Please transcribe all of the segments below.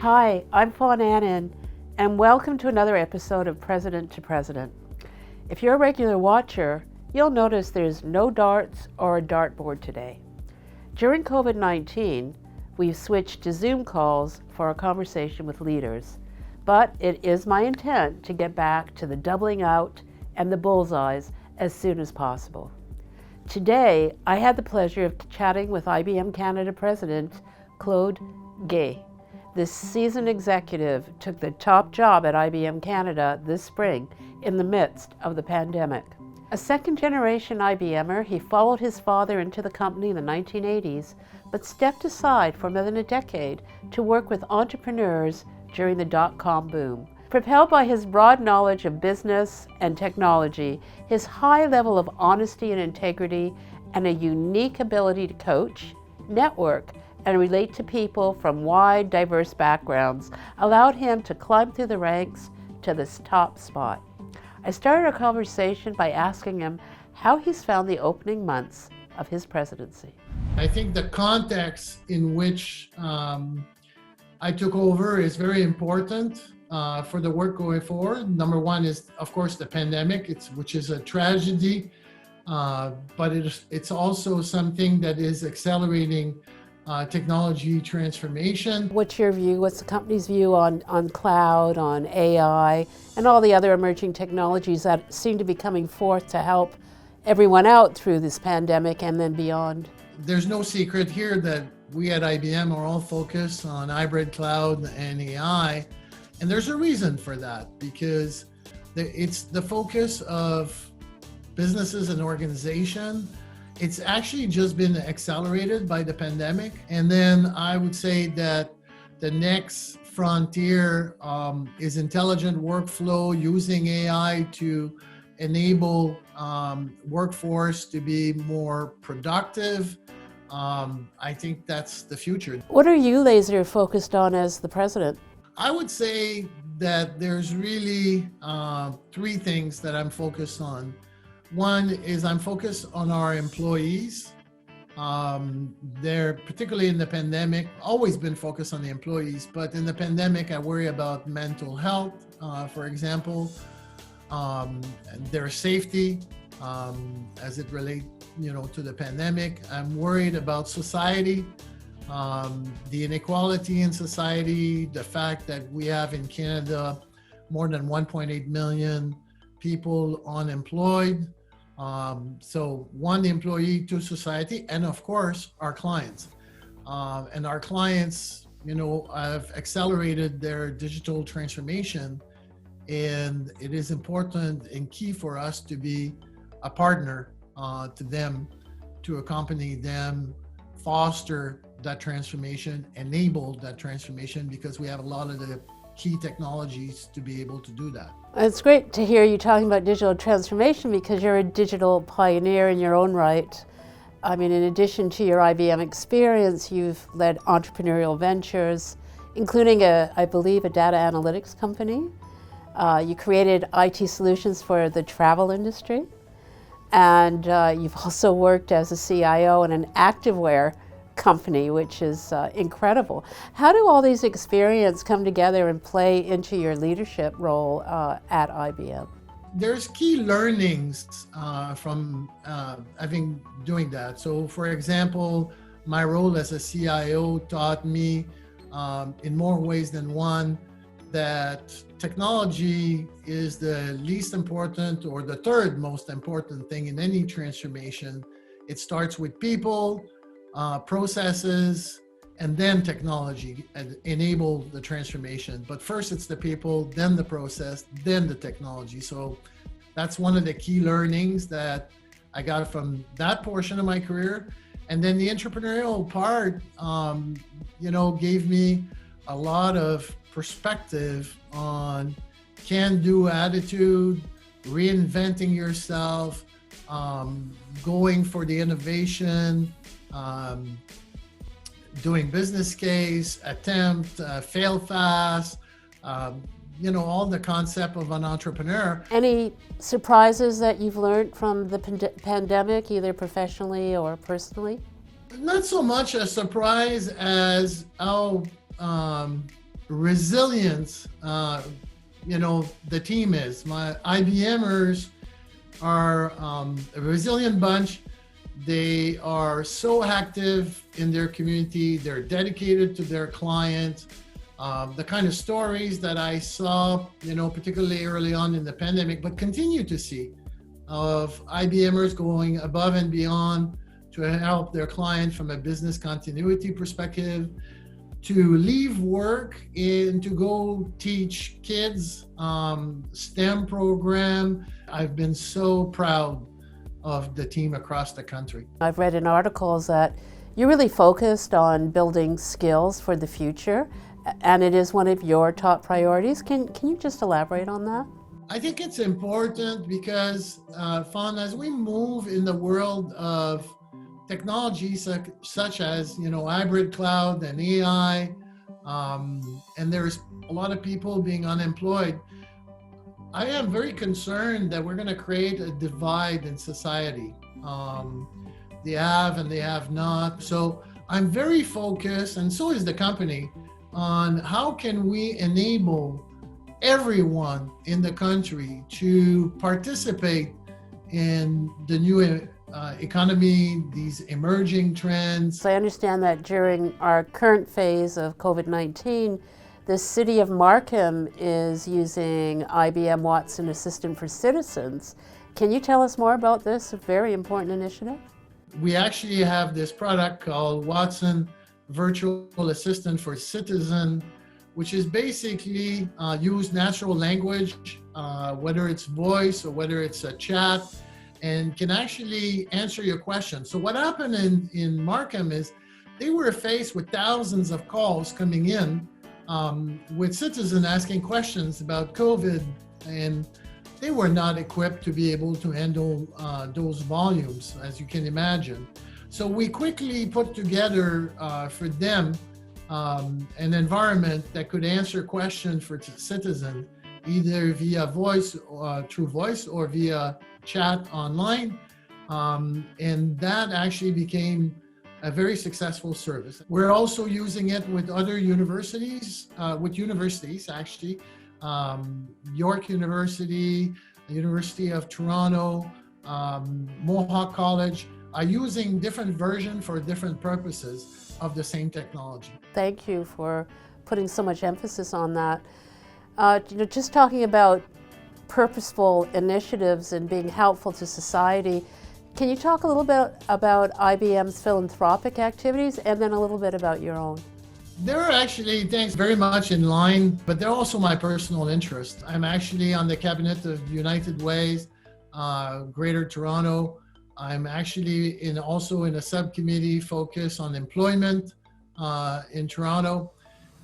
Hi, I'm Fawn Annan, and welcome to another episode of President to President. If you're a regular watcher, you'll notice there's no darts or a dartboard today. During COVID-19, we've switched to Zoom calls for a conversation with leaders, but it is my intent to get back to the doubling out and the bullseyes as soon as possible. Today, I had the pleasure of chatting with IBM Canada President Claude Gay. This seasoned executive took the top job at IBM Canada this spring in the midst of the pandemic. A second-generation IBMer, he followed his father into the company in the 1980s, but stepped aside for more than a decade to work with entrepreneurs during the dot-com boom. Propelled by his broad knowledge of business and technology, his high level of honesty and integrity, and a unique ability to coach, network, and relate to people from wide, diverse backgrounds allowed him to climb through the ranks to this top spot. I started our conversation by asking him how he's found the opening months of his presidency. I think the context in which I took over is very important for the work going forward. Number one is, of course, the pandemic, which is a tragedy, but it's also something that is accelerating technology transformation. What's your view? What's the company's view on cloud, on AI, and all the other emerging technologies that seem to be coming forth to help everyone out through this pandemic and then beyond? There's no secret here that we at IBM are all focused on hybrid cloud and AI. And there's a reason for that, because it's the focus of businesses and organizations. It's actually just been accelerated by the pandemic. And then I would say that the next frontier is intelligent workflow using AI to enable workforce to be more productive. I think that's the future. What are you laser focused on as the president? I would say that there's really three things that I'm focused on. One is I'm focused on our employees. They're particularly in the pandemic, always been focused on the employees, but in the pandemic, I worry about mental health, for example, their safety as it relates, to the pandemic. I'm worried about society, the inequality in society, the fact that we have in Canada more than 1.8 million people unemployed. So one employee to society, and of course our clients. And our clients, have accelerated their digital transformation, and it is important and key for us to be a partner to them, to accompany them, foster that transformation, enable that transformation, because we have a lot of the key technologies to be able to do that. It's great to hear you talking about digital transformation, because you're a digital pioneer in your own right. I mean, in addition to your IBM experience, you've led entrepreneurial ventures, including I believe, a data analytics company. You created IT solutions for the travel industry. And you've also worked as a CIO in an activewear company, which is incredible. How do all these experiences come together and play into your leadership role at IBM? There's key learnings from doing that. So for example, my role as a CIO taught me in more ways than one that technology is the least important or the third most important thing in any transformation. It starts with people, processes, and then technology and enable the transformation. But first it's the people, then the process, then the technology. So that's one of the key learnings that I got from that portion of my career. And then the entrepreneurial part, gave me a lot of perspective on can-do attitude, reinventing yourself, going for the innovation, doing business case, attempt, fail fast, all the concept of an entrepreneur. Any surprises that you've learned from the pandemic, either professionally or personally? Not so much a surprise as how resilient, the team is. My IBMers are a resilient bunch. They are so active in their community. They're dedicated to their client. The kind of stories that I saw, particularly early on in the pandemic, but continue to see, of IBMers going above and beyond to help their client from a business continuity perspective, to leave work and to go teach kids STEM program. I've been so proud of the team across the country. I've read in articles that you're really focused on building skills for the future, and it is one of your top priorities. Can you just elaborate on that? I think it's important because, Fawn, as we move in the world of technology such as hybrid cloud and AI, and there's a lot of people being unemployed, I am very concerned that we're going to create a divide in society, the have and the have not. So I'm very focused, and so is the company, on how can we enable everyone in the country to participate in the new economy, these emerging trends. So I understand that during our current phase of COVID-19, the city of Markham is using IBM Watson Assistant for Citizens. Can you tell us more about this very important initiative? We actually have this product called Watson Virtual Assistant for Citizen, which is basically use natural language, whether it's voice or whether it's a chat, and can actually answer your questions. So what happened in Markham is they were faced with thousands of calls coming in with citizens asking questions about COVID, and they were not equipped to be able to handle those volumes, as you can imagine. So we quickly put together for them an environment that could answer questions for citizens, either via voice, through voice, or via chat online. And that actually became a very successful service. We're also using it with other universities, actually. York University, University of Toronto, Mohawk College are using different versions for different purposes of the same technology. Thank you for putting so much emphasis on that. Just talking about purposeful initiatives and being helpful to society, can you talk a little bit about IBM's philanthropic activities and then a little bit about your own? They're actually, thanks, very much in line, but they're also my personal interest. I'm actually on the cabinet of United Ways, Greater Toronto. I'm actually also in a subcommittee focused on employment in Toronto.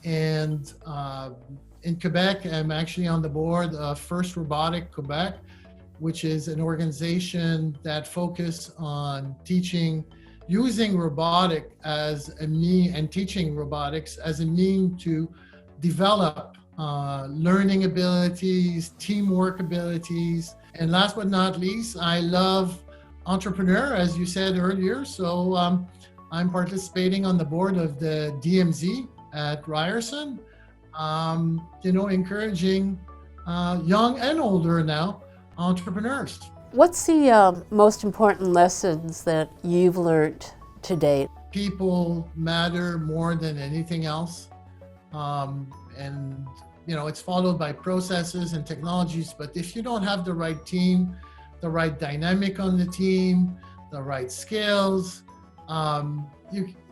And in Quebec, I'm actually on the board of First Robotic Quebec, which is an organization that focuses on using robotic as a mean, and teaching robotics as a mean to develop learning abilities, teamwork abilities. And last but not least, I love entrepreneur, as you said earlier. So I'm participating on the board of the DMZ at Ryerson, encouraging young and older now entrepreneurs. What's the most important lessons that you've learned to date? People matter more than anything else. And it's followed by processes and technologies, but if you don't have the right team, the right dynamic on the team, the right skills,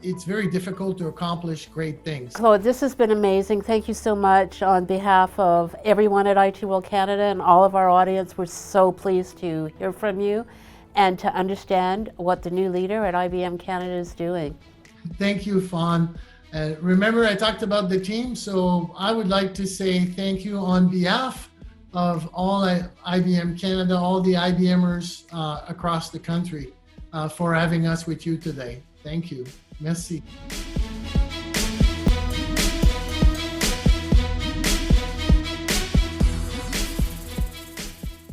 it's very difficult to accomplish great things. Claude, this has been amazing. Thank you so much on behalf of everyone at IT World Canada and all of our audience. We're so pleased to hear from you and to understand what the new leader at IBM Canada is doing. Thank you, Fawn. Remember, I talked about the team, so I would like to say thank you on behalf of all IBM Canada, all the IBMers across the country for having us with you today. Thank you. Merci.